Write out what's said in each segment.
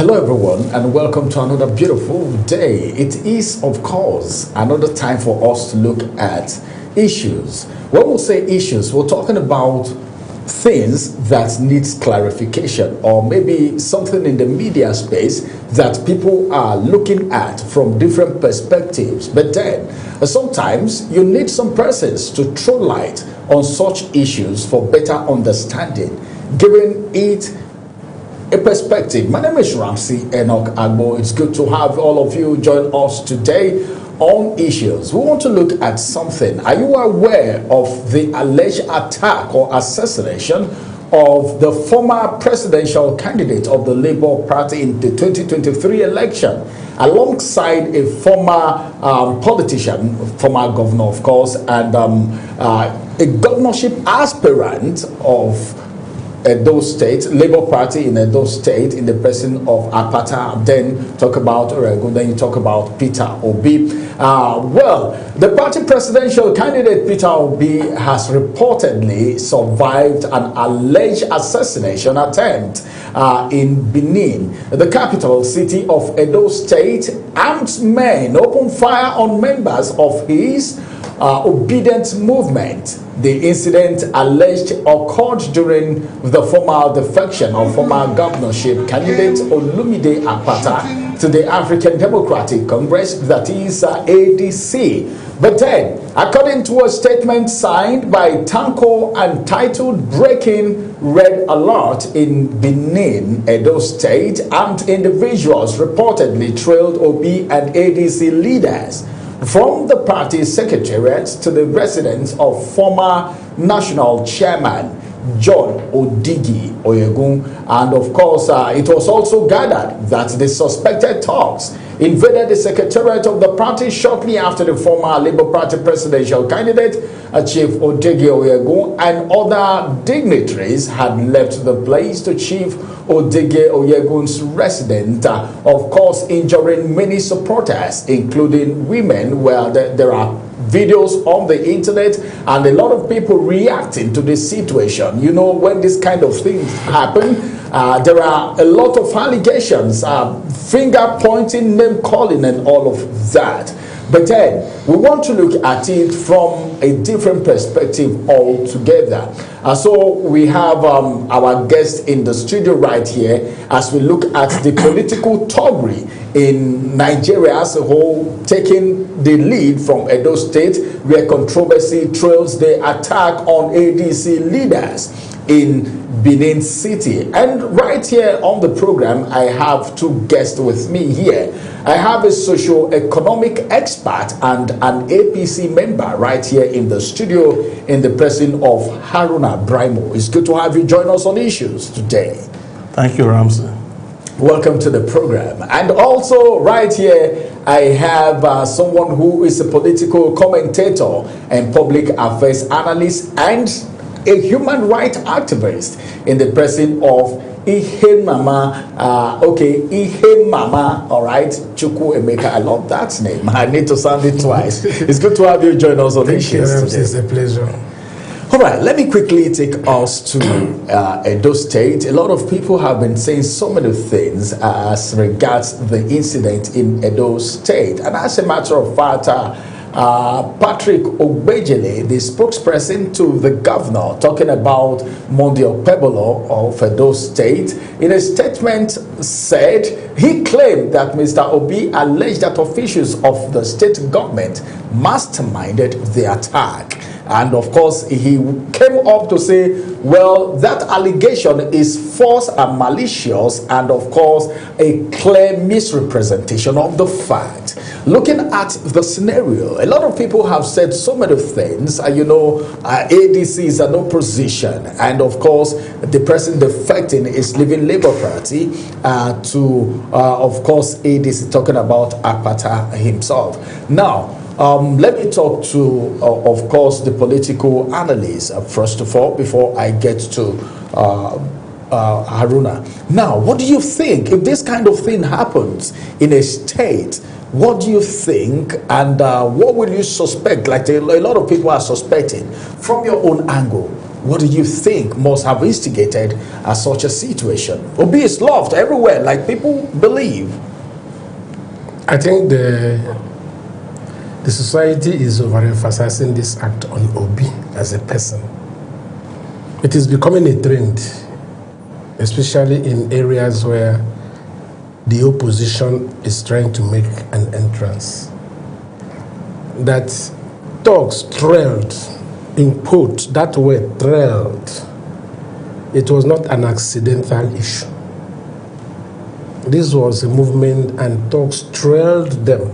Hello, everyone, and welcome to another beautiful day. It is, of course, another time for us to look at issues. When we say issues, we're talking about things that needs clarification, or maybe something in the media space that people are looking at from different perspectives. But then sometimes you need some persons to throw light on such issues for better understanding, giving it a perspective. My name is Ramsey Enoch Agbo. It's good to have all of you join us today on issues. We want to look at something. Are you aware of the alleged attack or assassination of the former presidential candidate of the Labour Party in the 2023 election, alongside a former politician, former governor, of course, and a governorship aspirant of Edo State, Labour Party in Edo State, in the person of Apata, then talk about Orego, then you talk about Peter Obi. Well, the party presidential candidate Peter Obi has reportedly survived an alleged assassination attempt in Benin, the capital city of Edo State. Armed men opened fire on members of his obedient movement. The incident alleged occurred during the formal defection of former governorship candidate Olumide Apata to the African Democratic Congress, that is ADC. But then, according to a statement signed by Tanko and titled "Breaking Red Alert in Benin, Edo State," armed individuals reportedly trailed Obi and ADC leaders from the party secretariat to the residence of former national chairman John Odigi Oyegun. And of course, it was also gathered that the suspected thugs invaded the secretariat of the party shortly after the former Labour Party presidential candidate, Chief Odigi Oyegun, and other dignitaries had left the place to Chief Odigi Oyegun's residence, of course, injuring many supporters, including women, where there are videos on the internet and a lot of people reacting to this situation. You know, when this kind of things happen, there are a lot of allegations, finger pointing, name calling, and all of that. But then we want to look at it from a different perspective altogether. So we have our guest in the studio right here as we look at the political thuggery in Nigeria as a whole, taking the lead from Edo State, where controversy trails the attack on ADC leaders in Benin City. And right here on the program, I have two guests with me here. I have a socio-economic expert and an APC member right here in the studio, in the person of Haruna Brimo. It's good to have you join us on Issues today. Thank you, Ramsey. Welcome to the program. And also right here, I have someone who is a political commentator and public affairs analyst and a human rights activist in the person of Ihe Mama, Ihe Mama, all right, Chukwu Emeka. I love that name. I need to sound it twice. It's good to have you join us on Issues today. It's a pleasure. All right, let me quickly take us to Edo State. A lot of people have been saying so many things as regards the incident in Edo State. And as a matter of fact, Patrick Ogbejele, the spokesperson to the governor, talking about Monday Okpebolo of Edo State, in a statement said he claimed that Mr. Obi alleged that officials of the state government masterminded the attack. And of course, he came up to say, well, that allegation is false and malicious, and of course, a clear misrepresentation of the fact. Looking at the scenario, a lot of people have said so many things. ADC is an opposition, and of course, the person defecting is leaving Labour Party to, of course, ADC, talking about Apata himself. Now, let me talk to, of course, the political analyst first of all, before I get to Haruna. Now, what do you think if this kind of thing happens in a state? What do you think, and what will you suspect? Like a lot of people are suspecting from your own angle. What do you think must have instigated such a situation? Obi is loved everywhere, like people believe. I think the society is overemphasizing this act on Obi as a person. It is becoming a trend, especially in areas where the opposition is trying to make an entrance. That talks trailed, in quote, that word trailed. It was not an accidental issue. This was a movement, and talks trailed them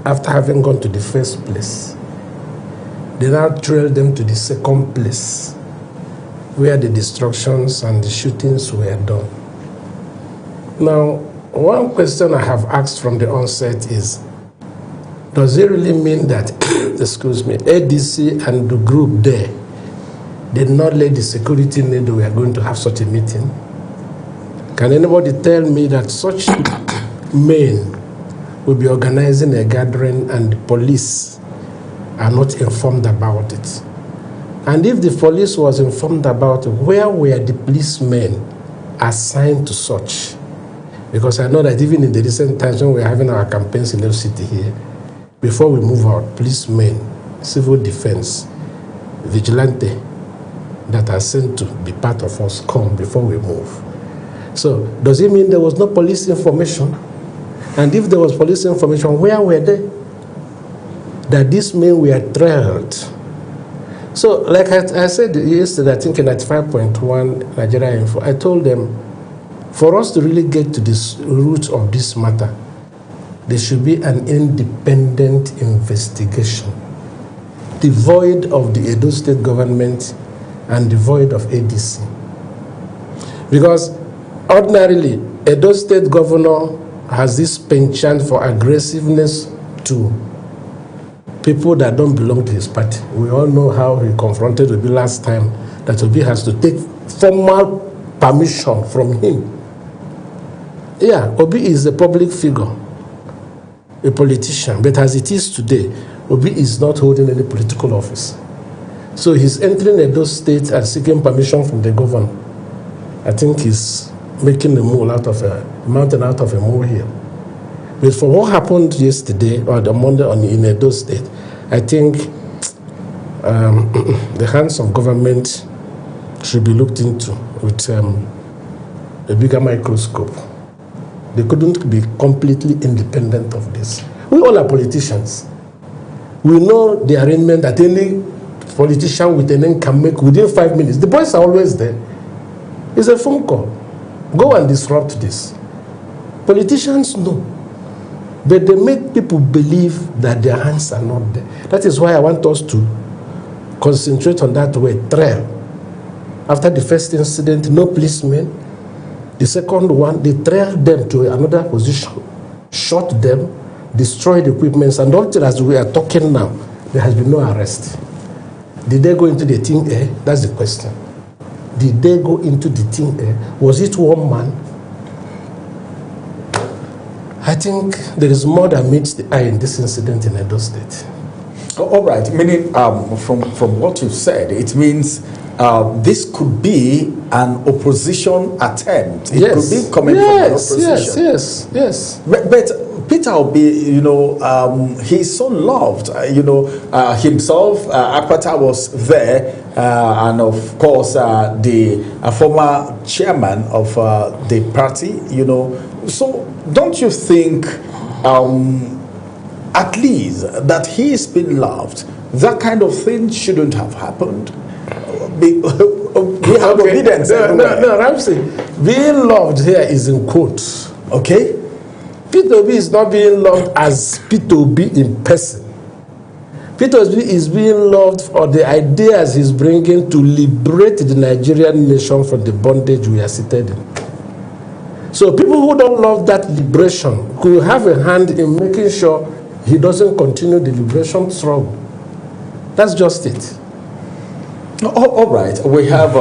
after having gone to the first place. They now trailed them to the second place, where the destructions and the shootings were done. Now, one question I have asked from the onset is, does it really mean that, excuse me, ADC and the group there did not let the security know that we are going to have such a meeting? Can anybody tell me that such men will be organizing a gathering and the police are not informed about it? And if the police was informed about it, where were the policemen assigned to such? Because I know that even in the recent times when we are having our campaigns in the city here, before we move out, policemen, civil defense, vigilante that are sent to be part of us come before we move. So does it mean there was no police information? And if there was police information, where were they? That these men were trailed. So like I said yesterday, I think in 95.1 Nigeria Info, I told them, for us to really get to this root of this matter, there should be an independent investigation, devoid of the Edo State government and devoid of ADC. Because ordinarily, Edo State governor has this penchant for aggressiveness to people that don't belong to his party. We all know how he confronted Obi last time, that Obi has to take formal permission from him. Yeah, Obi is a public figure, a politician, but as it is today, Obi is not holding any political office. So he's entering Edo State and seeking permission from the governor. I think he's making a mountain out of a molehill. But for what happened yesterday or the Monday in Edo State, I think the hands of government should be looked into with a bigger microscope. They couldn't be completely independent of this. We all are politicians. We know the arrangement that any politician with a name can make within 5 minutes. The boys are always there. It's a phone call. Go and disrupt this. Politicians know. But they make people believe that their hands are not there. That is why I want us to concentrate on that word, trail. After the first incident, no policemen. The second one, they trailed them to another position, shot them, destroyed equipment, and until as we are talking now, there has been no arrest. Did they go into the Team A? That's the question. Did they go into the Team A? Was it one man? I think there is more than meets the eye in this incident in Edo State. All right, meaning from what you said, it means this could be an opposition attempt. It could be coming from the opposition. Yes. But Peter Obi, he's so loved. Himself, Akpata was there, and of course, the former chairman of the party. So don't you think, at least that he's been loved? That kind of thing shouldn't have happened. We have obedience. No, Ramsey, being loved here is in quotes. Okay. Peter Obi is not being loved as Peter Obi in person. Peter Obi is being loved for the ideas he's bringing to liberate the Nigerian nation from the bondage we are seated in. So people who don't love that liberation could have a hand in making sure he doesn't continue the liberation struggle. That's just it. All right, we have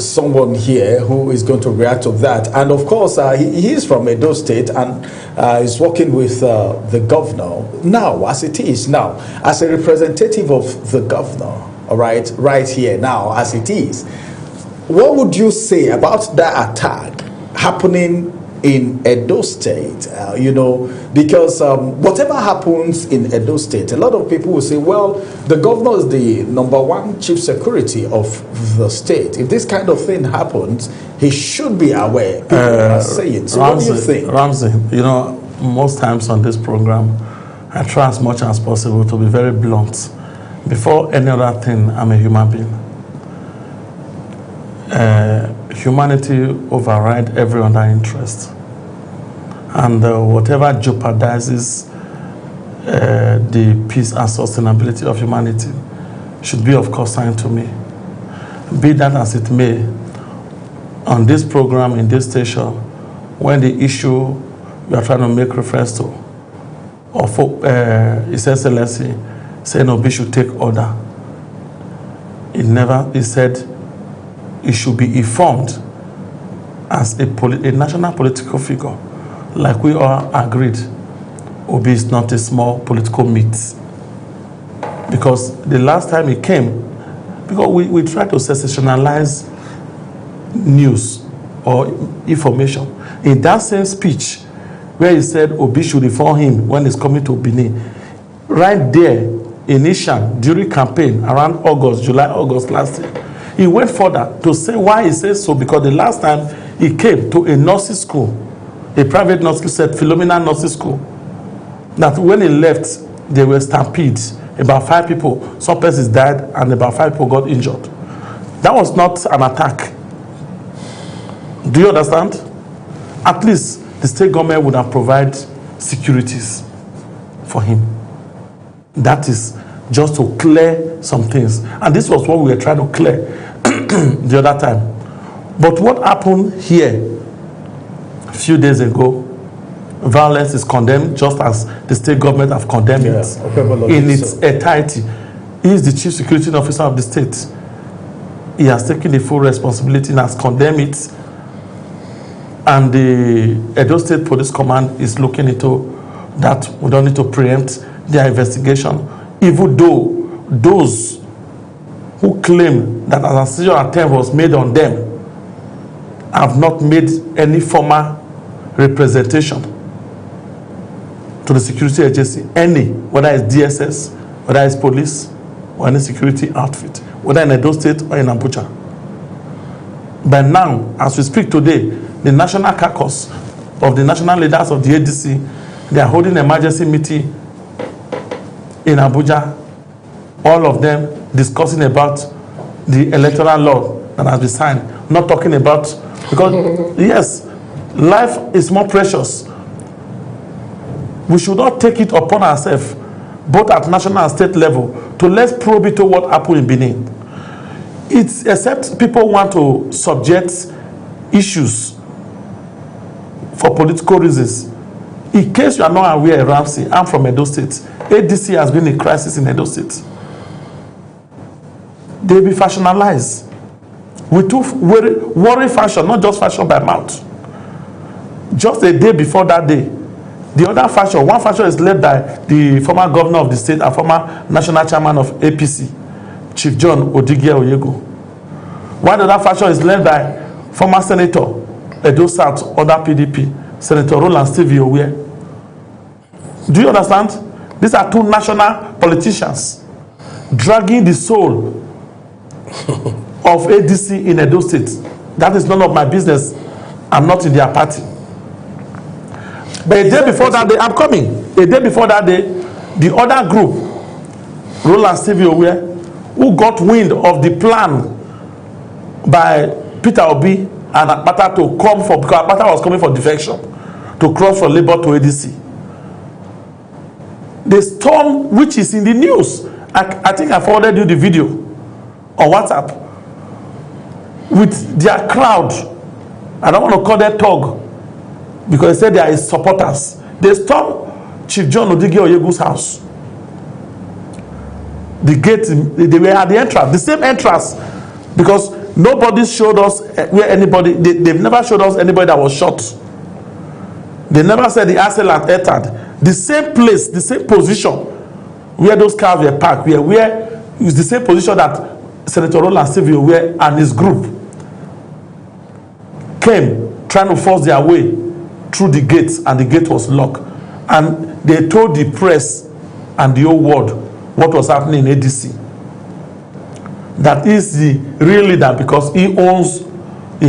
someone here who is going to react to that, and of course he is from Edo State and is working with the governor now, as it is now, as a representative of the governor. all right here now as it is. What would you say about that attack happening in Edo State? Because whatever happens in Edo State, a lot of people will say, well, the governor is the #1 chief security of the state. If this kind of thing happens, he should be aware. People are saying. So what do you think? Ramsey, most times on this program, I try as much as possible to be very blunt. Before any other thing, I'm a human being. Humanity override every other interest, and whatever jeopardizes the peace and sustainability of humanity should be of concern to me. Be that as it may, on this program, in this station, when the issue we are trying to make reference to of His Excellency saying Obi should take order, he said he should be informed as a national political figure. Like we all agreed, Obi is not a small political meat. Because the last time he came, because we tried to sensationalize news or information. In that same speech, where he said Obi should inform him when he's coming to Benin, right there in Ishan, during campaign, around July, August last year, he went further to say why he says so, because the last time he came to a nursing school, a private nursing school, Philomena Nursing School, that when he left, there were stampedes. About 5 people, some persons died, and about 5 people got injured. That was not an attack. Do you understand? At least the state government would have provided securities for him. That is just to clear some things. And this was what we were trying to clear the other time. But what happened here a few days ago, violence is condemned just as the state government have condemned it in its entirety. He is the chief security officer of the state. He has taken the full responsibility and has condemned it. And the Edo State Police Command is looking into that. We don't need to preempt their investigation, even though those who claim that an assassination attempt was made on them have not made any formal representation to the security agency, whether it's DSS, whether it's police, or any security outfit, whether in Edo State or in Abuja. But now, as we speak today, the National Caucus of the national leaders of the ADC, they are holding an emergency meeting in Abuja, all of them discussing about the electoral law that has been signed, not talking about, because yes, life is more precious. We should not take it upon ourselves, both at national and state level, to let's probe into what happened in Benin. It's except people want to subject issues for political reasons. In case you are not aware, Ramsey, I'm from Edo State. ADC has been a crisis in Edo State. They be fashionalized. We took worry fashion, not just fashion by mouth. Just a day before that day, the other faction, one faction is led by the former governor of the state and former national chairman of APC, Chief John Odigie Oyego. While the other faction is led by former senator, Edo South, other PDP, Senator Roland Stevie Owe. Do you understand? These are 2 national politicians dragging the soul of ADC in Edo State. That is none of my business. I'm not in their party. But a day before that day, I'm coming. A day before that day, the other group, Roland Stevie Owe, who got wind of the plan by Peter Obi and Akpata to come for, because Akpata was coming for defection, to cross from Labour to ADC. The storm, which is in the news, I think I forwarded you the video on WhatsApp, with their crowd. I don't want to call them thug, because they said they are his supporters. They stormed Chief John Odigie Oyegu's house. The gate, they were at the entrance, the same entrance, because nobody showed us where anybody, they've never showed us anybody that was shot. They never said the assailant entered. The same place, the same position where those cars were parked, where It's the same position that Senator Roland Silvio and his group came trying to force their way through the gates, and the gate was locked. And they told the press and the whole world what was happening in ADC. That is the real leader because he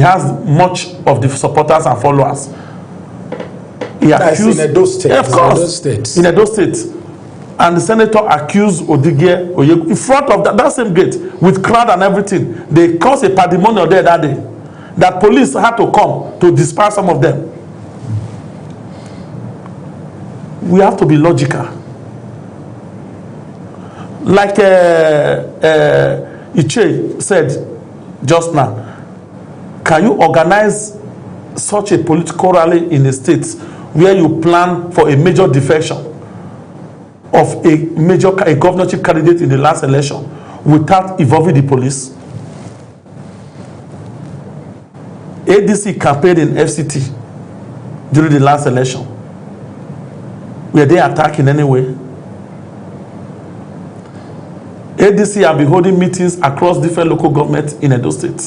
has much of the supporters and followers. That's in Edo State. Of course, in Edo State. And the senator accused Odige Oyegu in front of that same gate with crowd and everything. They caused a pandemonium there that day. That police had to come to disperse some of them. We have to be logical. Like Iche said just now, can you organize such a political rally in a state where you plan for a major defection of a governorship candidate in the last election without involving the police? ADC campaigned in FCT during the last election. Were they attacked in any way? ADC have been holding meetings across different local governments in Edo State.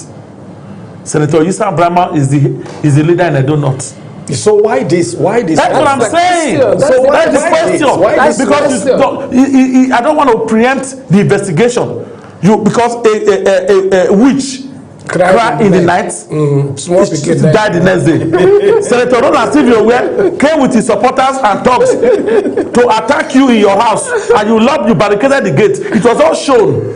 Senator Issa Brahma is the leader in Edo North. So why this? That's what I'm saying. So why this question? Because I don't want to preempt the investigation. Because a witch cried in the night, died the next day. Senator Roland Silvio came with his supporters and thugs to attack you in your house, and you barricaded the gate. It was all shown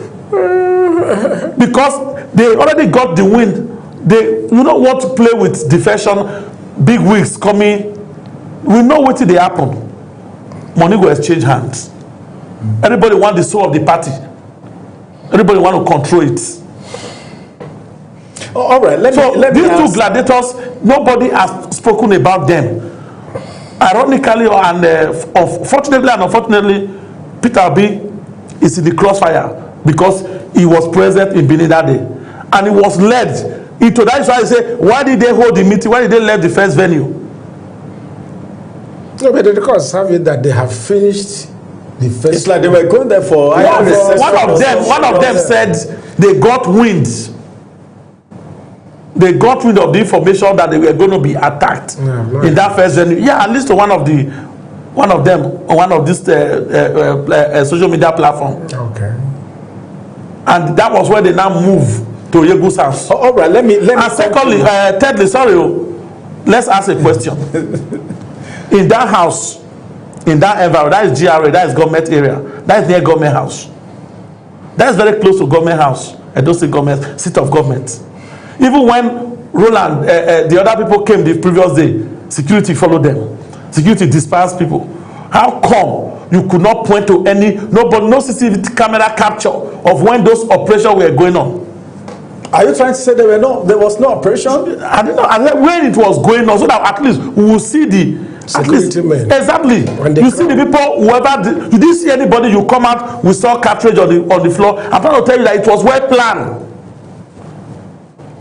because they already got the wind. They don't want to play with defection. Big wigs coming. We know what they happen. Money will exchange hands. Everybody want the soul of the party. Everybody want to control it. All right. Let me these two gladiators, nobody has spoken about them. Ironically and fortunately and unfortunately, Peter Obi is in the crossfire because he was present in Benin that day, and he was led into that. Is why I say, why did they hold the meeting? Why did they leave the first venue? No, but the cause having that they have finished the first. It's like they were going there for. One of them said they got wind. They got wind of the information that they were going to be attacked in that first venue. Yeah, at least one of these social media platform. Okay. And that was where they now move to Yegu's house. All right, let me. And secondly, thirdly, let's ask a question. In that house, in that environment, that is GRA, that is government area, that is near government house. That is very close to government house, Edo State government, seat of government. Even when Roland, the other people came the previous day, security followed them. Security dispersed people. How come you could not point to no CCTV camera capture of when those operations were going on? Are you trying to say there was no operation? I don't know. When it was going on, so that at least we will see the security men. Exactly. You see the people, whoever you didn't see anybody, you come out, we saw cartridge on the floor. I'm trying to tell you that it was well planned.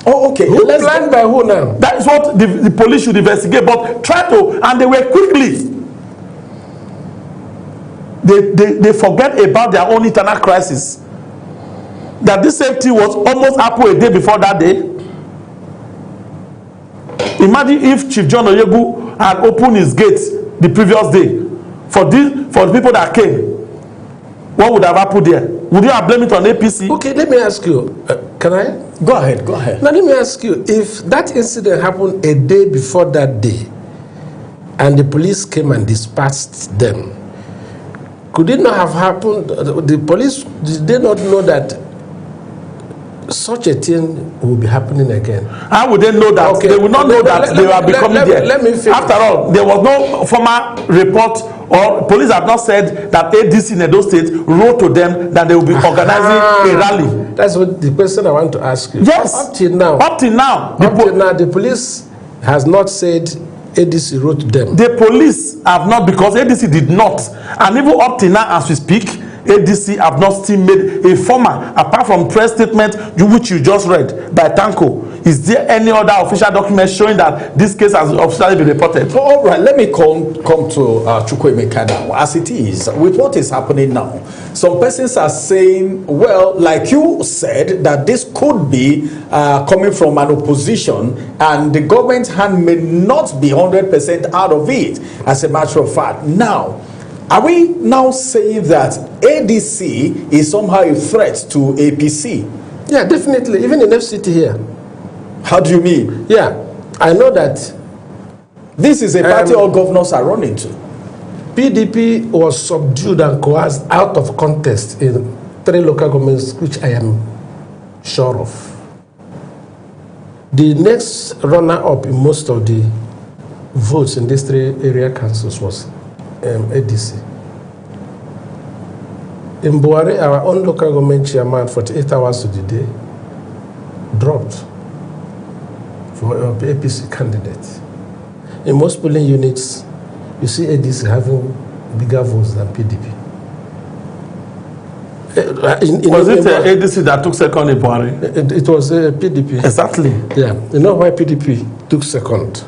Oh, okay. Who planned by who now? That is what the police should investigate. But try to, and they were quickly. They forget about their own internal crisis. That this same thing was almost happened a day before that day. Imagine if Chief John Oyegu had opened his gates the previous day for the people that came. What would have happened there? Would you have blamed it on APC? Okay, let me ask you. Can I? Go ahead. Now let me ask you, if that incident happened a day before that day, and the police came and dispersed them, could it not have happened? The police, did they not know that such a thing will be happening again? How would they know that? Okay. They would not know that they were becoming there. Let me finish. After all, there was no formal report, or police have not said that ADC in Edo State wrote to them that they will be organizing a rally. That's what the question I want to ask you. Yes. Up till now, the police has not said ADC wrote to them. The police have not, because ADC did not. And even up till now, as we speak, ADC have not still made a formal, apart from press statement which you just read by Tanko. Is there any other official document showing that this case has officially been reported? All right, let me come to Chukwuemeka now. As it is, with what is happening now, some persons are saying, well, like you said, that this could be coming from an opposition, and the government hand may not be 100% out of it, as a matter of fact. Now, are we now saying that ADC is somehow a threat to APC? Yeah, definitely. Even in FCT here. How do you mean? Yeah, I know that this is a party all governors are running to. PDP was subdued and coerced out of contest in 3 local governments, which I am sure of. The next runner-up in most of the votes in these 3 area councils was ADC. In Buhari, our own local government chairman, 48 hours of the day, dropped for APC candidate. In most polling units, you see ADC having bigger votes than PDP. Was it ADC that took second in Buhari? It was PDP. Exactly. Yeah. You know why PDP took second?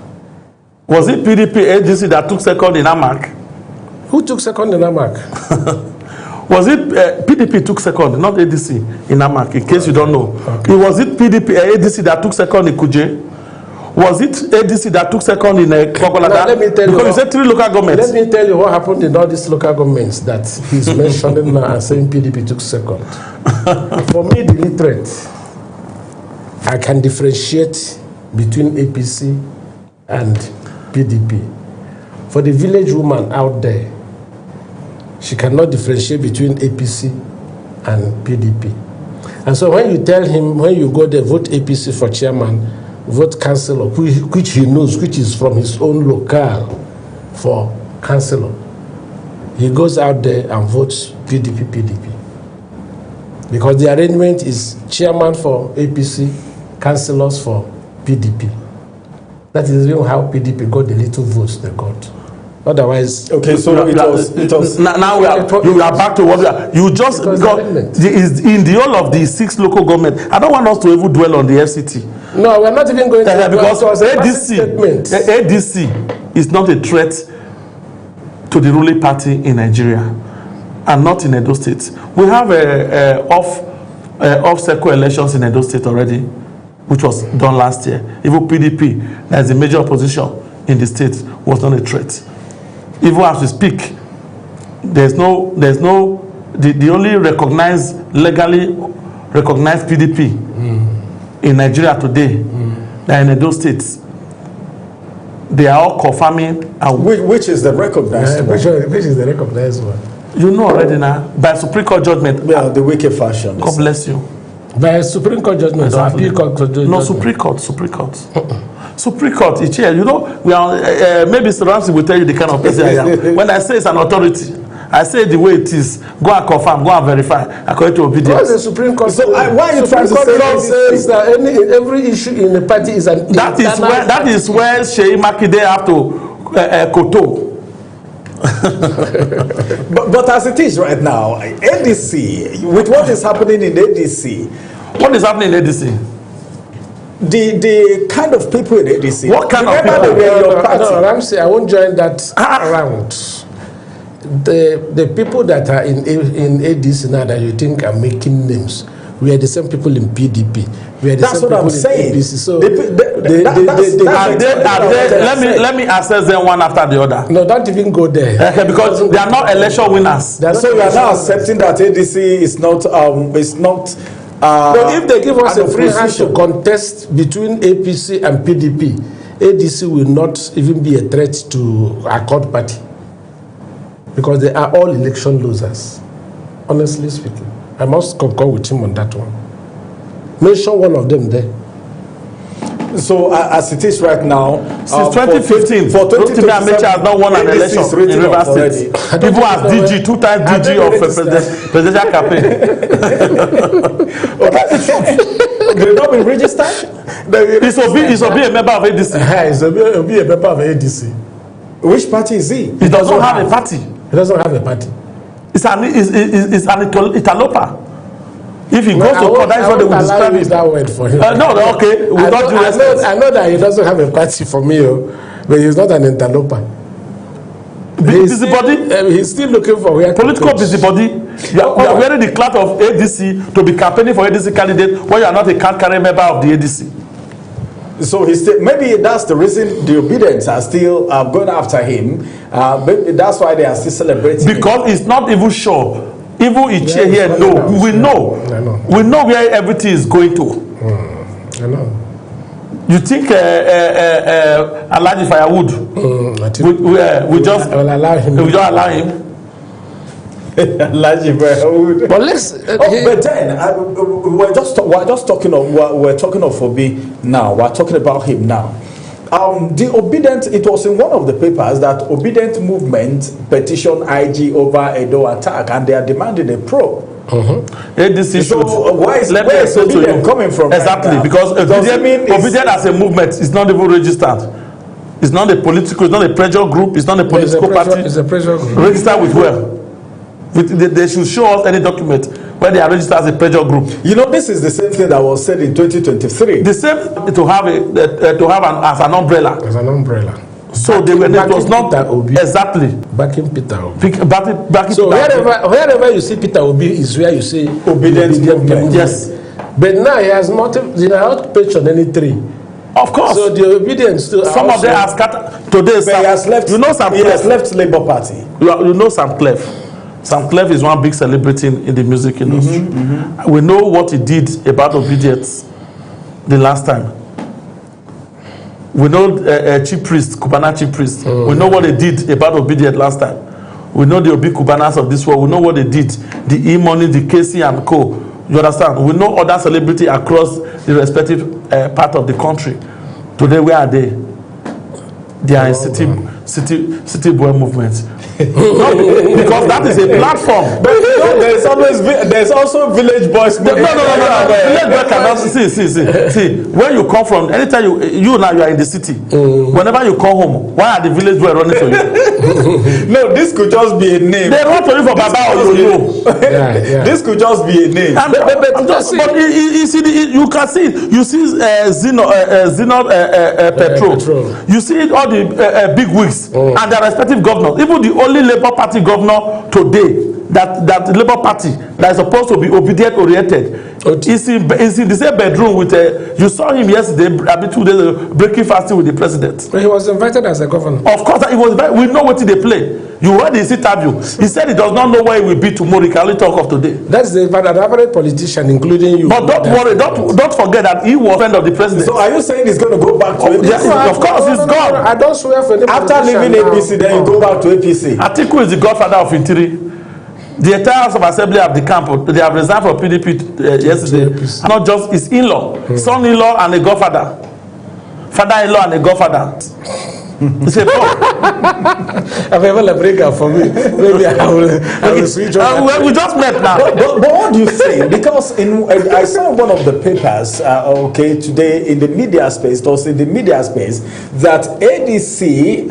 Was it PDP ADC that took second in Amak? Who took second in Amak? Was it PDP took second, not ADC in Amak, in case you don't know? Okay. Was it PDP ADC that took second in Kuje? Was it ADC that took second in Kokolada? Let me tell you. Because you said 3 local governments. Let me tell you what happened in all these local governments that he's mentioning now and saying PDP took second. For me, the literate, I can differentiate between APC and PDP. For the village woman out there, she cannot differentiate between APC and PDP. And so when you tell him, when you go there, vote APC for chairman, vote councillor, which he knows, which is from his own locale for councillor, he goes out there and votes PDP. Because the arrangement is chairman for APC, councillors for PDP. That is even how PDP got the little votes they got. Otherwise, okay, so it was now you are back to what you just got. In the whole of the 6 local government, I don't want us to even dwell on the FCT. No, we're not even going to because ADC is not a threat to the ruling party in Nigeria and not in Edo State. We have off-cycle elections in Edo State already, which was done last year. Even PDP, that is a major opposition in the state, was not a threat. Even as we speak, the only legally recognized PDP in Nigeria today, that in Edo State, they are all confirming. Which is the recognized one? Which is the recognized one? You know already now, by Supreme Court judgment. Yeah, the wicked fashion. God bless you. By Supreme Court judgment, exactly. Or appeal court judgment? No, Supreme Court. Supreme Court, it's here. You know, we are, maybe Mr. Ramsey will tell you the kind of person I am. When I say it's an authority, I say the way it is. Go and confirm, go and verify, according to obedience. What's the Supreme Court? So why are you trying to say says that every issue in the party is an that is where Sheyi Makinde have to koto. but as it is right now, ADC, with what is happening in ADC, what is happening in ADC? The kind of people in ADC. What kind of people? No, Ramsey, I won't join that around. The people that are in ADC now that you think are making names, we are the same people in PDP. We are the that's same what people I'm saying. in APC. So let me assess them one after the other. No, don't even go there. Okay, because they are not election winners. So you are now accepting that ADC is not but if they give us a free hand to contest between APC and PDP, ADC will not even be a threat to Accord Party. Because they are all election losers. Honestly speaking. I must concur with him on that one. Mention one of them there. So as it is right now, since 2015, Rotimi Amechi has not won an election in Rivers State. People have DG, 2 times DG of presidential campaign. They not been registered? Is Obi a member of ADC? Is Obi a member of ADC? Which party is he? He doesn't have a party. He doesn't have a party. It's an interloper. If he goes to court, that's what they will describe him. That word for him. No, okay. I know that he doesn't have a party for me, but he's not an interloper. Busybody? He's still looking for where political busybody. You are wearing the cloth of ADC to be campaigning for ADC candidate when you are not a card-carrying member of the ADC. So he's still, maybe that's the reason the obedience are still going after him. Maybe that's why they are still celebrating. Because it's not even sure. Even Ichie here, no. We know. We know where everything is going to. I know. You think Alhaji Firewood? We just allow him. We just allow him. Alhaji Firewood. But let's. But then we're talking of Obi now. We're talking about him now. The Obedient, it was in one of the papers that Obedient movement petitioned IG over Edo attack, and they are demanding a probe. ADC so where is Obedient coming from? Exactly, right, because Obedient as a movement is not even registered. It's not a political, it's not a pressure group, it's not a political party. It's a pressure group. Registered with where? They should show us any document where they are registered as a pressure group. You know, this is the same thing that was said in 2023. The same to have as an umbrella. As an umbrella. So it was not Obi. Exactly. Backing Peter Obi. Backing so Peter wherever you see Peter Obi is where you see Obedient movement. Yes. But now he has not pitched on any tree. Of course. So the Obedience still. Some of them are scattered. Today, he has left. You know Sam He has left Labour Party. You know Sam Clef. Sam Clef is one big celebrity in the music industry. We know what he did about Obedience the last time. We know Chief Priest, Cubana Chief Priest. We know what they did about Obedience last time. We know the Obi Cubanas of this world. We know what they did. The E-Money, the KC and Co. You understand? We know other celebrities across the respective part of the country. Today, where are they? They are in city boy movement. Because that is a platform. But you know, there's also village boys movement. No. Village boy cannot see. When you come from, anytime you now you are in the city. Whenever you come home, why are the village boys running to you? No, this could just be a name. They run to you for Baba or Yo. This could just be a name. But you see, you can see. You see Zeno Petrol. You see all the big wigs and their respective governors. Even the only Labour Party governor today that Labour Party that is supposed to be obedient oriented is in the same bedroom with you saw him yesterday, 2 days breaking fasting with the president. He was invited as a governor. Of course, he was. We know what they play. You heard his interview. He said he does not know where he will be tomorrow. He can only talk of today. That's an average politician, including you. But don't worry. Don't forget that he was friend of the president. So are you saying he's going to go back to APC? Yes, of course, he's gone. I don't swear for any after leaving APC, then you go back to APC. Atiku is the godfather of Intiri. The entire House of Assembly of the camp, they have resigned for PDP yesterday. Not just his in-law, son-in-law and a godfather. Father-in-law and a godfather. It's a talk. I've ever a breaker for me. Maybe I will switch on. We just met now. But what do you think? Because I saw one of the papers, today in the media space, that ADC,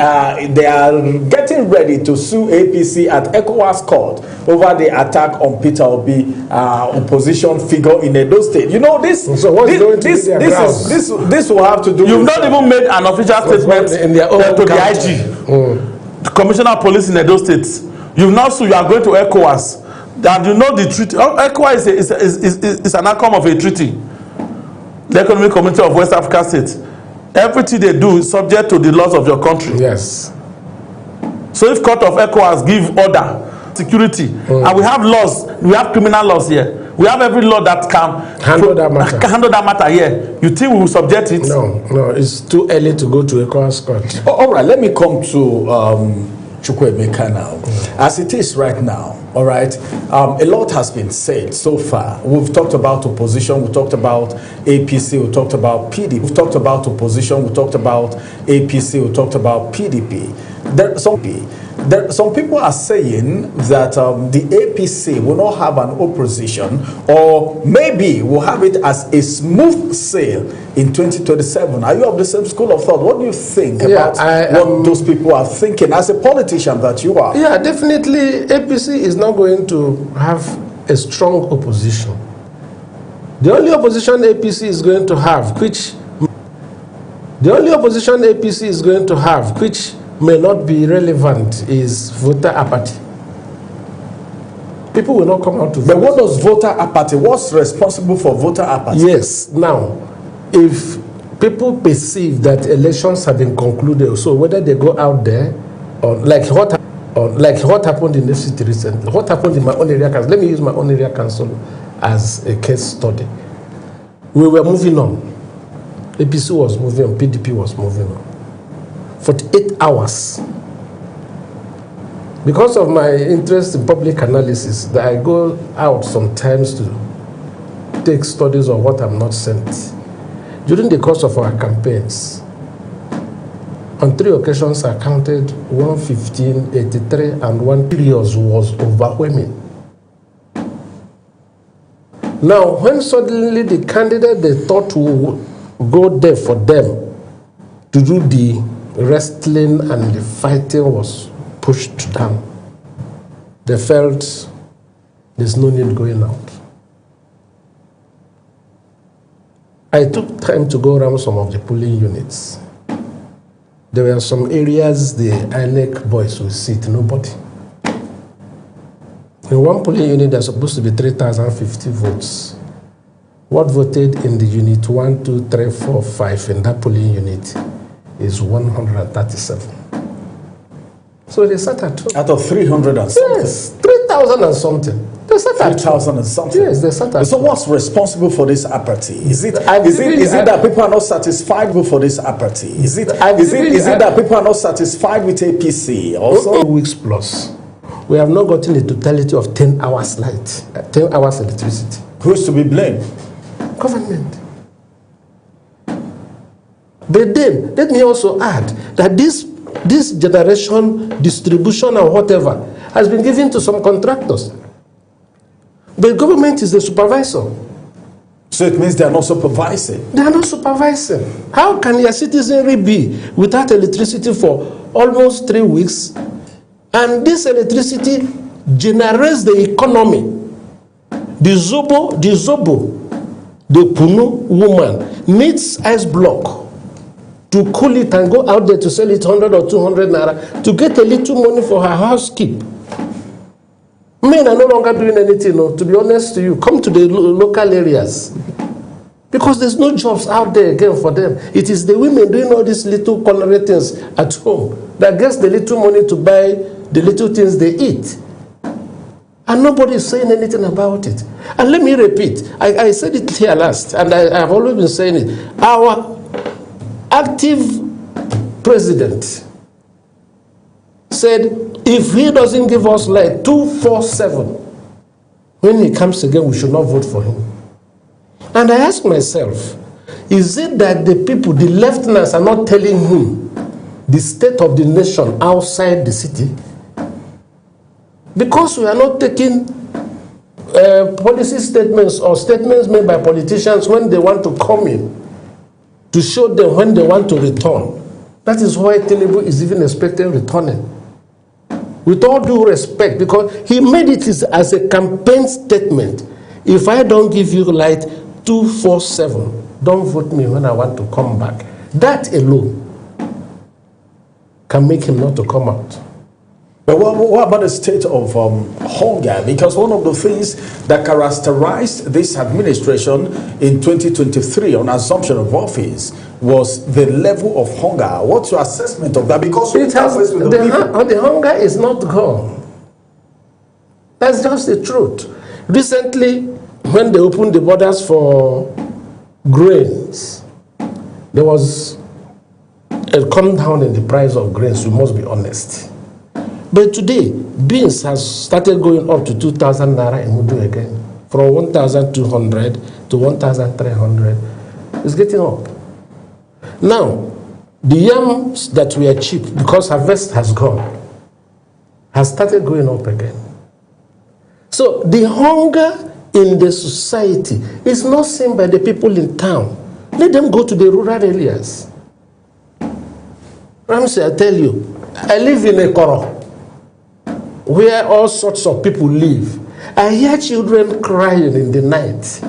they are getting ready to sue APC at ECOWAS court over the attack on Peter Obi, opposition figure in Edo State. You know this. So what's going to be this will have to do. You've not even made an official statement in their own to the IG, the Commissioner of Police in Edo State. You've now sued. You are going to ECOWAS. And you know the treaty. ECOWAS is an outcome of a treaty. The Economic Community of West Africa States. Everything they do is subject to the laws of your country. Yes. So if court of ECOWAS give order, security, and we have laws, we have criminal laws here. We have every law that can handle that matter here. You think we will subject it? No, it's too early to go to ECOWAS court. All right, let me come to Chukwuemeka now. As it is right now, all right, a lot has been said so far. We've talked about opposition, we talked about APC, we talked about PDP. We've talked about opposition, we talked about APC, we talked about PDP. Some people are saying that the APC will not have an opposition, or maybe will have it as a smooth sail in 2027. Are you of the same school of thought? What do you think about what those people are thinking as a politician that you are? Yeah, definitely APC is not going to have a strong opposition. The only opposition APC is going to have, which may not be relevant, is voter apathy. People will not come out to vote. But what does voter apathy? What's responsible for voter apathy? Yes. Now, if people perceive that elections have been concluded, so whether they go out there or like what happened in this city recently, what happened in my own area council. Let me use my own area council as a case study. We were moving on. APC was moving on. PDP was moving on. 48 hours. Because of my interest in public analysis, that I go out sometimes to take studies of what I'm not sent. During the course of our campaigns, on 3 occasions I counted 115, 83, and 1 period was overwhelming. Now, when suddenly the candidate they thought would go there for them to do the wrestling and the fighting was pushed down, they felt there's no need going out. I took time to go around some of the polling units. There were some areas the INEC boys would sit, nobody. In one polling unit, there's supposed to be 3,050 votes. What voted in the unit 1, 2, 3, 4, 5 in that polling unit is 137. So they sat at home. Out of 300 and something? Yes, 3,000 and something. They sat at 3,000 and something? Yes, they sat at So what's responsible for this apathy? Is it that people are not satisfied with this apathy? Is it that people are not satisfied with APC also? 2 weeks plus. We have not gotten the totality of 10 hours light, 10 hours electricity. Who's to be blamed? Government. But then, let me also add that this generation distribution or whatever has been given to some contractors. The government is the supervisor. So it means they are not supervising? They are not supervising. How can your citizenry be without electricity for almost 3 weeks? And this electricity generates the economy. The Zobo, the Kunu woman needs ice block to cool it and go out there to sell it 100 or 200 naira to get a little money for her housekeep. Men are no longer doing anything, no, to be honest to you. Come to the local areas. Because there's no jobs out there again for them. It is the women doing all these little culinary things at home that gets the little money to buy the little things they eat. And nobody is saying anything about it. And let me repeat, I said it here last, and I've always been saying it. Our active president said, if he doesn't give us light 247, when he comes again, we should not vote for him. And I ask myself, is it that the people, the lieutenants, are not telling him the state of the nation outside the city? Because we are not taking policy statements or statements made by politicians when they want to come in to show them when they want to return. That is why Tinubu is even expecting returning. With all due respect, because he made it as a campaign statement. If I don't give you light 247, don't vote me when I want to come back. That alone can make him not to come out. But what about the state of hunger? Because one of the things that characterized this administration in 2023 on assumption of office was the level of hunger. What's your assessment of that? Because the hunger is not gone. That's just the truth. Recently, when they opened the borders for grains, there was a come down in the price of grains, we must be honest. But today, beans has started going up to 2,000 naira in Mudu again. From 1,200 to 1,300. It's getting up. Now, the yams that were cheap, because harvest has gone, has started going up again. So the hunger in the society is not seen by the people in town. Let them go to the rural areas. Ramsey, I tell you, I live in a Koro, where all sorts of people live. I hear children crying in the night.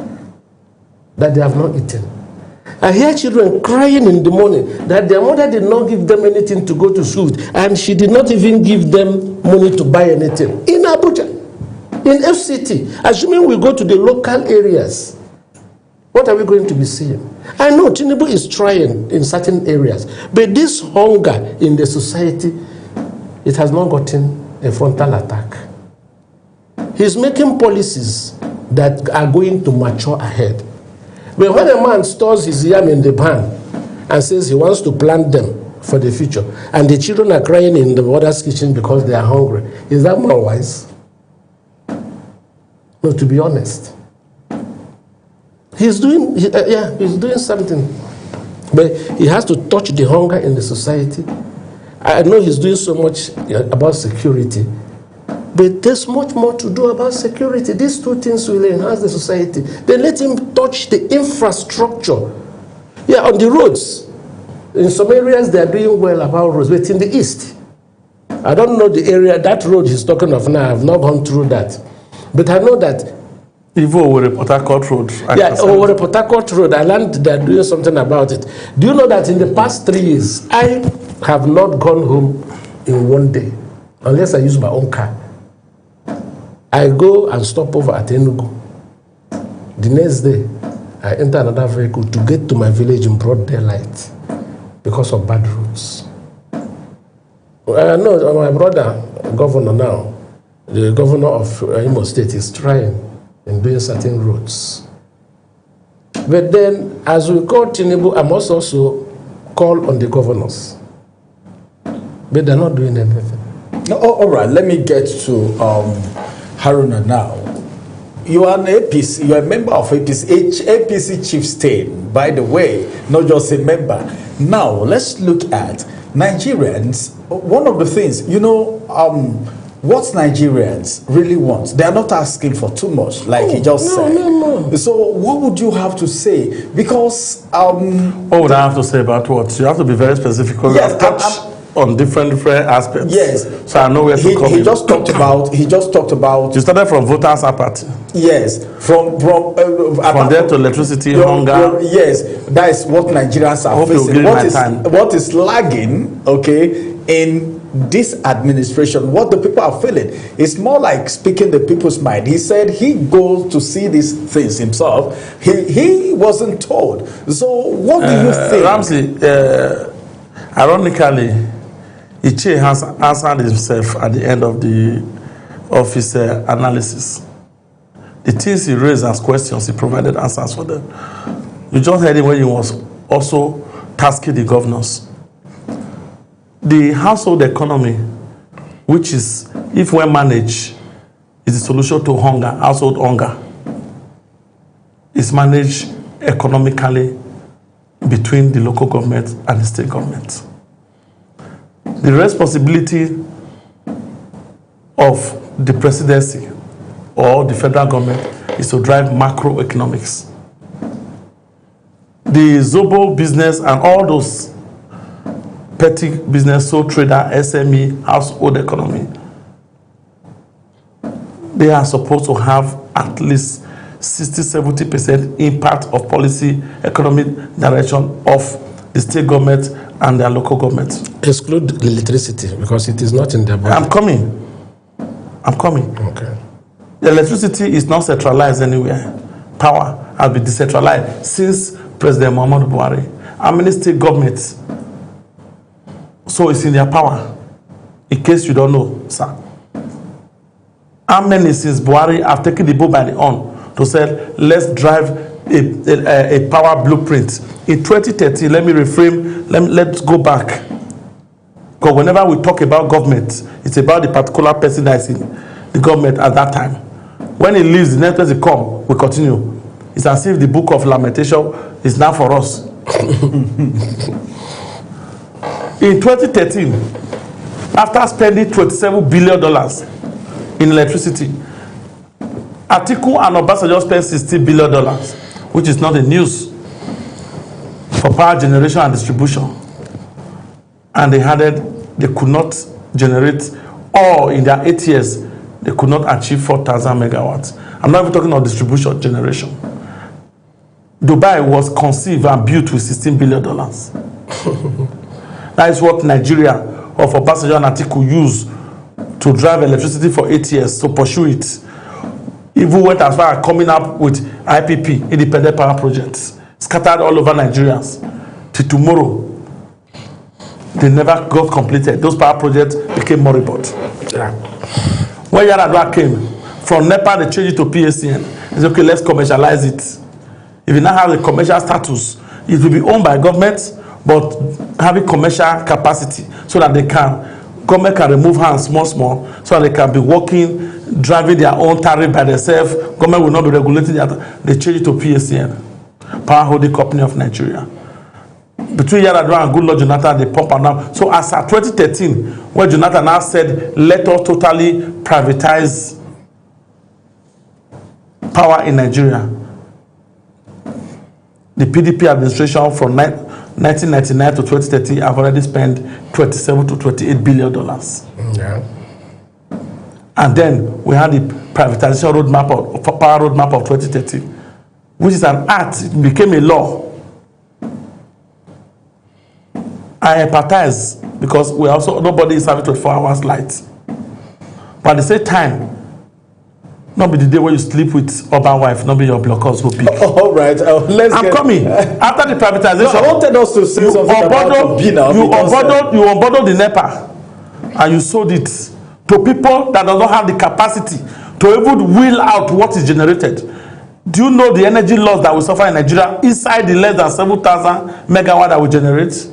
that they have not eaten. I hear children crying in the morning that their mother did not give them anything to go to school, and she did not even give them money to buy anything. In Abuja, in FCT, assuming we go to the local areas, what are we going to be seeing? I know Tinubu is trying in certain areas, but this hunger in the society, it has not gotten a frontal attack. He's making policies that are going to mature ahead. But when a man stores his yam in the barn and says he wants to plant them for the future, and the children are crying in the mother's kitchen because they are hungry, is that man wise? No, to be honest. He's doing something. But he has to touch the hunger in the society. I know he's doing so much about security, but there's much more to do about security. These two things will enhance the society. Then let him touch the infrastructure. Yeah, on the roads. In some areas, they are doing well about roads, but in the east, I don't know the area, that road he's talking of now, I've not gone through that. But I know that even over Port Harcourt Road. Over Port Harcourt Road, I learned they're doing something about it. Do you know that in the past 3 years, I have not gone home in one day, unless I use my own car. I go and stop over at Enugu. The next day, I enter another vehicle to get to my village in broad daylight because of bad roads. No, my brother, governor now, the governor of Imo State is trying in doing certain roads. But then, as we call Tinubu, I must also call on the governors. But they're not doing anything. No, all right, let me get to Haruna now. You are an APC, you are a member of APC Chief State, by the way, not just a member. Now, let's look at Nigerians. One of the things, what Nigerians really want, they are not asking for too much, like he just said. No. So what would you have to say? Because what would I have to say about what? You have to be very specific because yes, I've touched on different aspects. Yes. So I know where to come he just talked about you started from voters apathy. Yes. From there to electricity, hunger. Yes, that is what Nigerians are facing. What is lagging, in this administration, what the people are feeling, is more like speaking the people's mind. He said he goes to see these things himself. He wasn't told. So what do you think? Ramsey, ironically, Iche has answered himself at the end of his analysis. The things he raised as questions, he provided answers for them. You just heard him when he was also tasking the governors. The household economy, which is, if well managed, is the solution to hunger, household hunger, is managed economically between the local government and the state government. The responsibility of the presidency or the federal government is to drive macroeconomics. The Zobo business and all those petty business, sole trader, SME, household economy, they are supposed to have at least 60-70% impact of policy, economic direction of the state government and their local government. Exclude the electricity because it is not in their budget. I'm coming. Okay. The electricity is not centralized anywhere. Power has been decentralized since President Muhammadu Buhari. How many state governments? So it's in their power. In case you don't know, sir. How many since Buhari have taken the bull by the horn to say, let's drive a power blueprint? In 2013, let me reframe, let's go back. Because whenever we talk about government, it's about the particular person that is in the government at that time. When he leaves, the next person come, we continue. It's as if the book of lamentation is now for us. In 2013, after spending $27 billion in electricity, Atiku and Obasanjo spent $60 billion, which is not the news, for power generation and distribution. And they could not generate, or in their 8 years, they could not achieve 4,000 megawatts. I'm not even talking about distribution generation. Dubai was conceived and built with $16 billion. That is what Nigeria of Obasanjo and Atiku used to drive electricity for 8 years to pursue it. Even went as far as coming up with IPP, independent power projects, scattered all over Nigerians. Till tomorrow, they never got completed. Those power projects became moribund. Yeah. When Yaradua came, from NEPA they changed it to PACN. They said, okay, let's commercialize it. If you now have the commercial status, it will be owned by government, but having commercial capacity so that government can remove hands small, so that they can be working, driving their own tariff by themselves. Government will not be regulating that. They change it to PACN, Power Holding Company of Nigeria. Between Yaradua and Goodluck Jonathan, they pump now. So as at 2013, where Jonathan now said, let us totally privatize power in Nigeria, the PDP administration from 1999 to 2030 have already spent $27 to $28 billion. Yeah. And then we had the privatization roadmap of power roadmap of 2030, which is an act. It became a law. I empathize because nobody is having 24 hours light. But at the same time, not be the day when you sleep with urban wife, not be your blockers who pick. All right, I'm coming. After the privatization, No, I wanted us to say something about Obina. You unbundled the NEPA and you sold it to people that do not have the capacity to even wheel out what is generated. Do you know the energy loss that we suffer in Nigeria inside the less than 7,000 megawatt that we generate?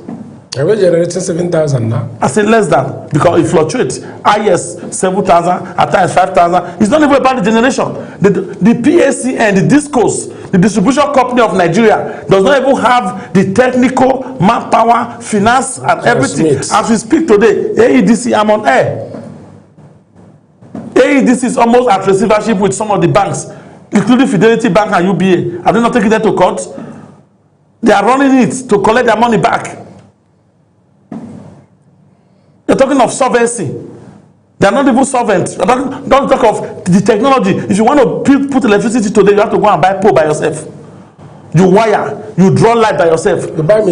Are we generating 7,000 now? I say less than, because it fluctuates. Yes, 7,000, at times 5,000. It's not even about the generation. The PAC and the DISCOs, the distribution company of Nigeria, does not even have the technical manpower, finance, and everything. As we speak today, AEDC, I'm on air. AEDC is almost at receivership with some of the banks, including Fidelity Bank and UBA. Have they not taken that to court? They are running it to collect their money back. You're talking of solvency. They are not even solvent. Don't talk of the technology. If you want to put electricity today, you have to go and buy pole by yourself. You wire, you draw light by yourself. You buy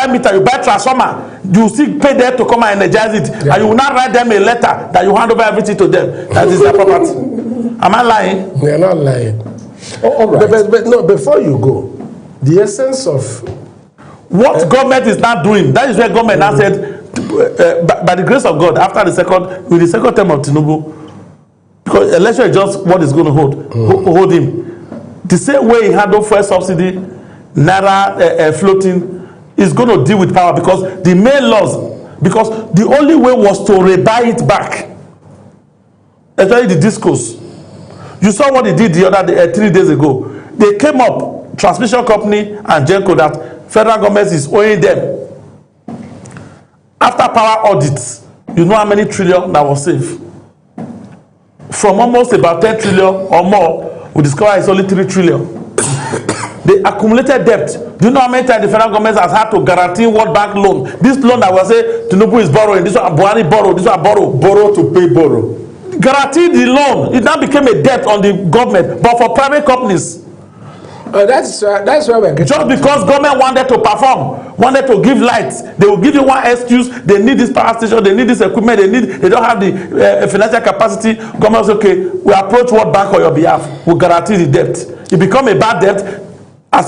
meter, you buy transformer. You still pay them to come and energize it. Yeah. And you will not write them a letter that you hand over everything to them. That is their property. Am I lying? They are not lying. All right. But no, before you go, the essence of what government is not doing, that is where government now said, by the grace of God, after the second term of Tinubu, because election is just what is going to hold him. The same way he had no fuel subsidy, naira floating, is going to deal with power, because the main laws, because the only way was to rebuy it back, especially the DISCOs. You saw what they did the other day, 3 days ago. They came up, transmission company and GENCO, that federal government is owing them. After power audits, you know how many trillion that was saved? From almost about 10 trillion or more, we discover it's only 3 trillion. The accumulated debt. Do you know how many times the federal government has had to guarantee World Bank loan? This loan that was say Tinubu is borrowing, this one Buhari borrow, this one borrow to pay borrow. Guarantee the loan. It now became a debt on the government, but for private companies. That's why we're getting. Just because government wanted to perform, wanted to give lights, they will give you one excuse. They need this power station, they need this equipment, they don't have the financial capacity. Government says, okay, we approach World Bank on your behalf. We guarantee the debt. It become a bad debt. Now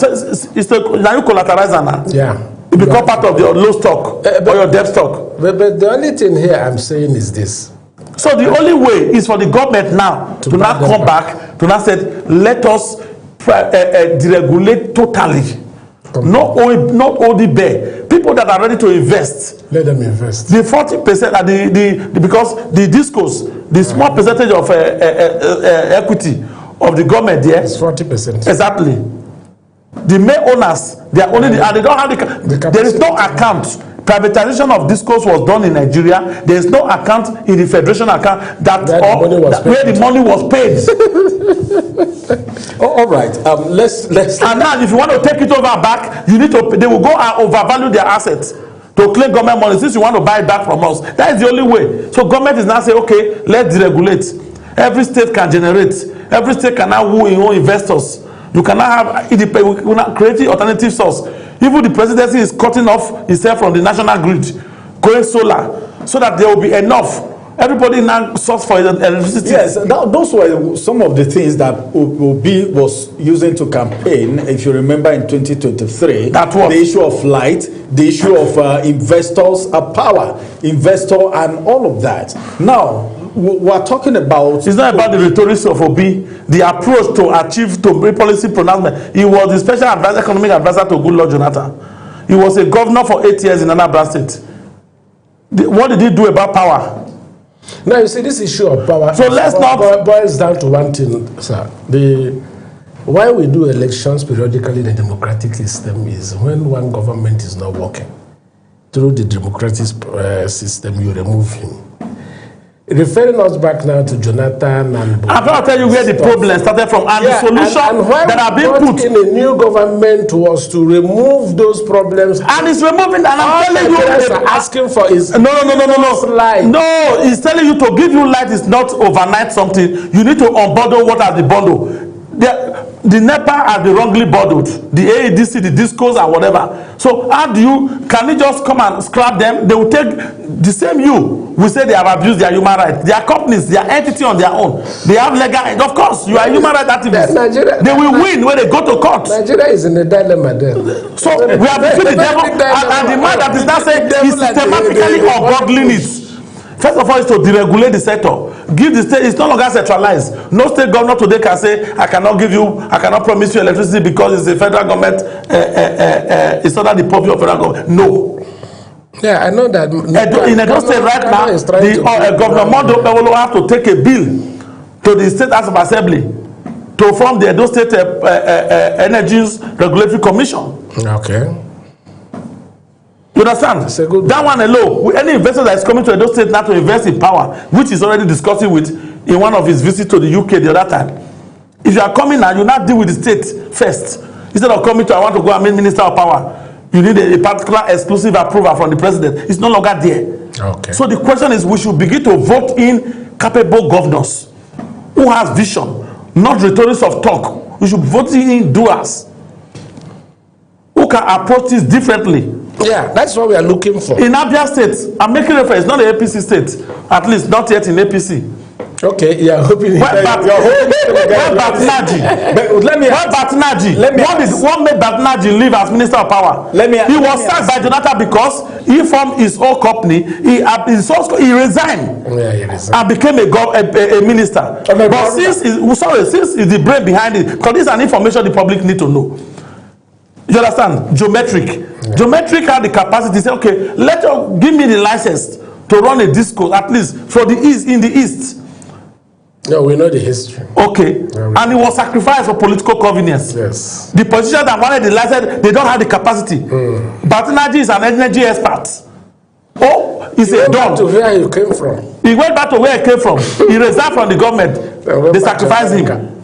you collateralize now. Yeah. It become part of your low stock or your debt stock. But the only thing here I'm saying is this. So the only way is for the government now to now come back to now say, let us deregulate totally. Not only bare. People that are ready to invest. Let them invest. The 40% because the DISCOs, the small percentage of equity of the government there. It's 40%. Exactly. The main owners, they are only and they don't have the there is no account. Privatization of DISCOs was done in Nigeria. There is no account in the federation account where the money was paid. All right. Let's. And now, if you want to take it over back, you need to. They will go and overvalue their assets to claim government money. Since you want to buy it back from us, that is the only way. So government is now saying, okay, let's deregulate. Every state can generate. Every state can now woo in own investors. You cannot have creating alternative source. Even the presidency is cutting off itself from the national grid, going solar, so that there will be enough. Everybody now source for electricity. Yes, those were some of the things that Obi was using to campaign. If you remember in 2023, that was the issue of light, the issue of investors, power, investor, and all of that. Now, we're talking about... It's not about the rhetoric of Obi, the approach to achieve to policy pronouncement. He was the special advisor, economic advisor to Goodluck Jonathan. He was a governor for 8 years in Anambra State. What did he do about power? Now you see this issue of power. So let's not boils down to one thing, sir. Why we do elections periodically in a democratic system is when one government is not working. Through the democratic system, you remove him. Referring us back now to Jonathan and... I'm going to tell you where the problem started from, and the solution and that have been put in a new government was to remove those problems. And it's removing, and I'm telling you, asking for is no. Light. No, it's telling you to give you light is not overnight something. You need to unbundle what are the bundle. The NEPA are the wrongly bundled, the AEDC, the discos, and whatever. So how do you, can you just come and scrap them? They will take the same you. We say they have abused their human rights. They are companies, they are entity on their own. They have legal, of course, you are a human rights activist. They will win when they go to court. Nigeria is in a dilemma then. So we have between the devil and the man that is now saying he's systematically unbottling it. First of all, is to deregulate the sector. Give the state, it's no longer centralized. No state governor today can say, I cannot promise you electricity because it's a federal government, it's under the purview of federal government. No. Yeah, I know that. In Edo State right now, Governor Mondo will have to take a bill to the State House of Assembly to form the Edo State Energies Regulatory Commission. Okay. You understand? That one alone, any investor that is coming to Edo State now to invest in power, which is already discussing with in one of his visits to the UK the other time. If you are coming now, you not deal with the state first. Instead of coming to, I want to go and meet Minister of Power, you need a particular exclusive approval from the president. It's no longer there. Okay. So the question is, we should begin to vote in capable governors who has vision, not rhetorics of talk. We should vote in doers who can approach this differently. Yeah, that's what we are looking for. In Abia State, I'm making reference, not the APC state, at least not yet in APC. Okay, yeah, hoping. What made Batnaji leave as Minister of Power? He was sacked by Jonathan because he formed his own company. He resigned, and became a minister. But since is the brain behind it, because this is an information the public need to know. You understand? Geometric. Yeah. Geometric had the capacity to say, okay, give me the license to run a disco, at least for the east, in the east. No, we know the history. Okay. Yeah, and it was sacrificed for political convenience. Yes. The politicians that wanted the license, they don't have the capacity. Batnaji is an energy expert. Oh, he's a dog. To where you came from. He went back to where he came from. He resigned from the government. They sacrificed him.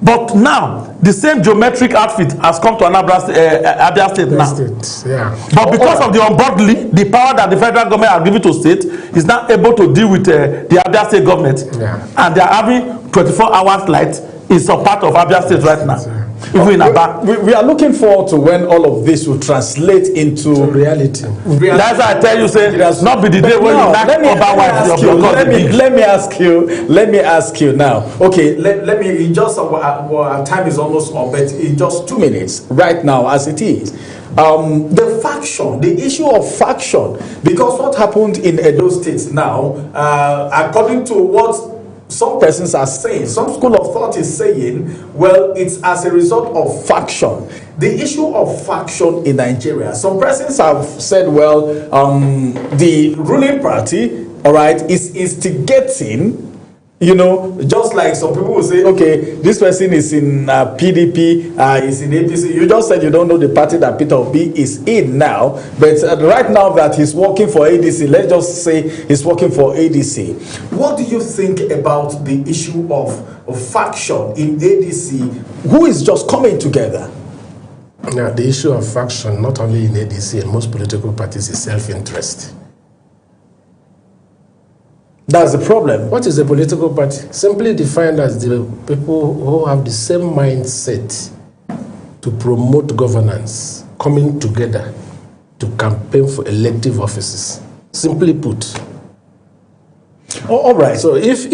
But now, the same geometric outfit has come to Abia State now. Yeah. But because of the unbundling, the power that the federal government has given to state is now able to deal with the Abia State government. Yeah. And they are having 24 hours light in some part of Abia State right now. Even in Aba. We are looking forward to when all of this will translate into reality. That's why I tell you, say, not be the day when you knock over wife. Let me ask you now. Okay, let me, in just our time is almost up, but in just 2 minutes, right now as it is. The faction, the issue of faction, because what happened in Edo State now, according to what some persons are saying, some school of thought is saying, well, it's as a result of faction. The issue of faction in Nigeria, some persons have said, well, the ruling party, all right, is instigating, you know, just like some people will say, okay, this person is in PDP, is in APC. You just said you don't know the party that Peter Obi is in now, but right now that he's working for ADC, let's just say he's working for ADC. What do you think about the issue of faction in ADC, who is just coming together? Now, the issue of faction, not only in ADC and most political parties, is self-interest. That's the problem. What is a political party? Simply defined as the people who have the same mindset to promote governance, coming together to campaign for elective offices. Simply put. Oh, all right. So if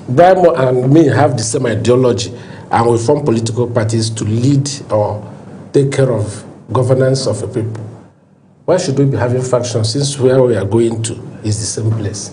Brimo and me have the same ideology and we form political parties to lead or take care of governance of a people, why should we be having factions since where we are going to is the same place?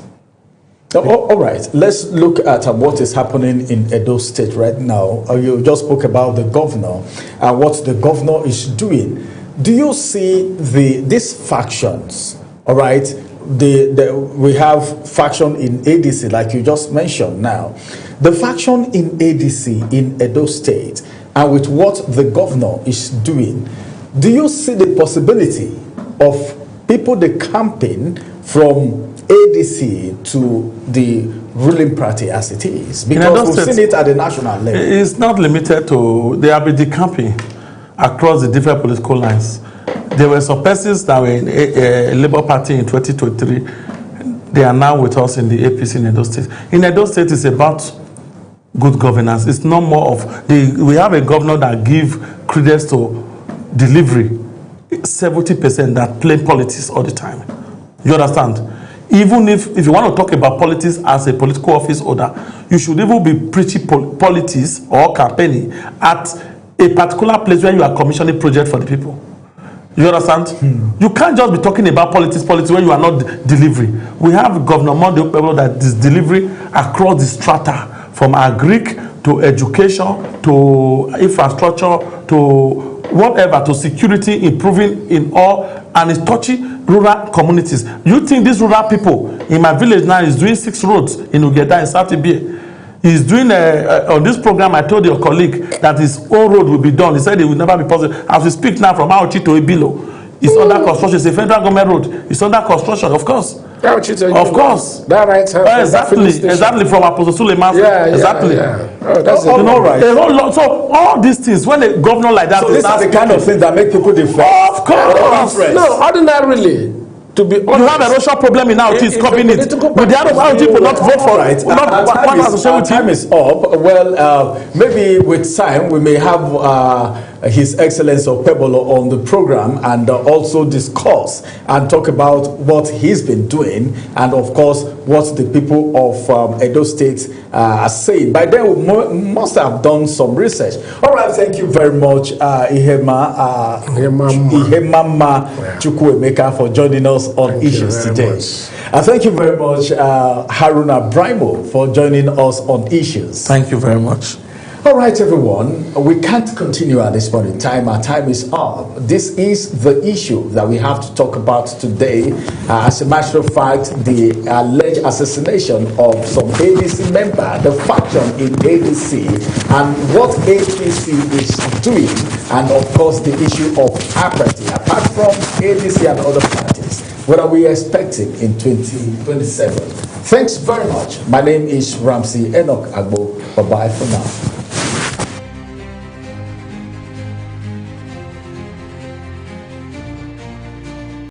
All right, let's look at what is happening in Edo State right now. You just spoke about the governor and what the governor is doing. Do you see these factions? All right, we have faction in ADC, like you just mentioned now. The faction in ADC in Edo State, and with what the governor is doing, do you see the possibility of people decamping from ADC to the ruling party as it is? Because we've seen it at the national level. It's not limited to, they have been decamping across the different political lines. There were some persons that were in a Labour Party in 2023. They are now with us in the APC in Edo State. In Edo State, it's about good governance. It's not more of, we have a governor that gives credence to delivery. 70% that play politics all the time. You understand? Even if you want to talk about politics as a political office holder, you should even be preaching politics or campaigning at a particular place where you are commissioning project for the people. You understand? You can't just be talking about politics when you are not delivering. We have Governor Monday Okpebholo that is delivery across the strata, from agric to education to infrastructure to whatever, to security, improving in all, and it's touching rural communities. You think these rural people in my village now is doing 6 roads in Ugeda in South Ibie? He's doing on this program. I told your colleague that his own road will be done. He said it will never be possible. As we speak now, from Auchi to Ibilo, it's under construction. It's a federal government road. It's under construction, of course. Of course. That right hand. Exactly from Apostle Suleiman. Exactly. Oh, that's you know, right. A whole lot. So all these things, when a governor like that, so this is the kind of thing that make people different. Of course. No, ordinarily. To be honest, you have a racial problem in Auchi, is copying it. But the other Auchi will not vote for it. Our time is up. Well, maybe with time we may have His Excellency Okpebholo on the program and also discuss and talk about what he's been doing and of course what the people of Edo State are saying. By then we must have done some research. All right, thank you very much, Ihemama Chukwuemeka, for joining us on Issues today. Thank you very much, Haruna Brimo, for joining us on Issues. Thank you very much. All right, everyone, we can't continue at this point in time. Our time is up. This is the issue that we have to talk about today. As a matter of fact, the alleged assassination of some ADC member, the faction in ADC, and what APC is doing, and of course the issue of apathy, apart from ADC and other parties. What are we expecting in 2027? Thanks very much. My name is Ramsey Enoch Agbo. Bye-bye for now.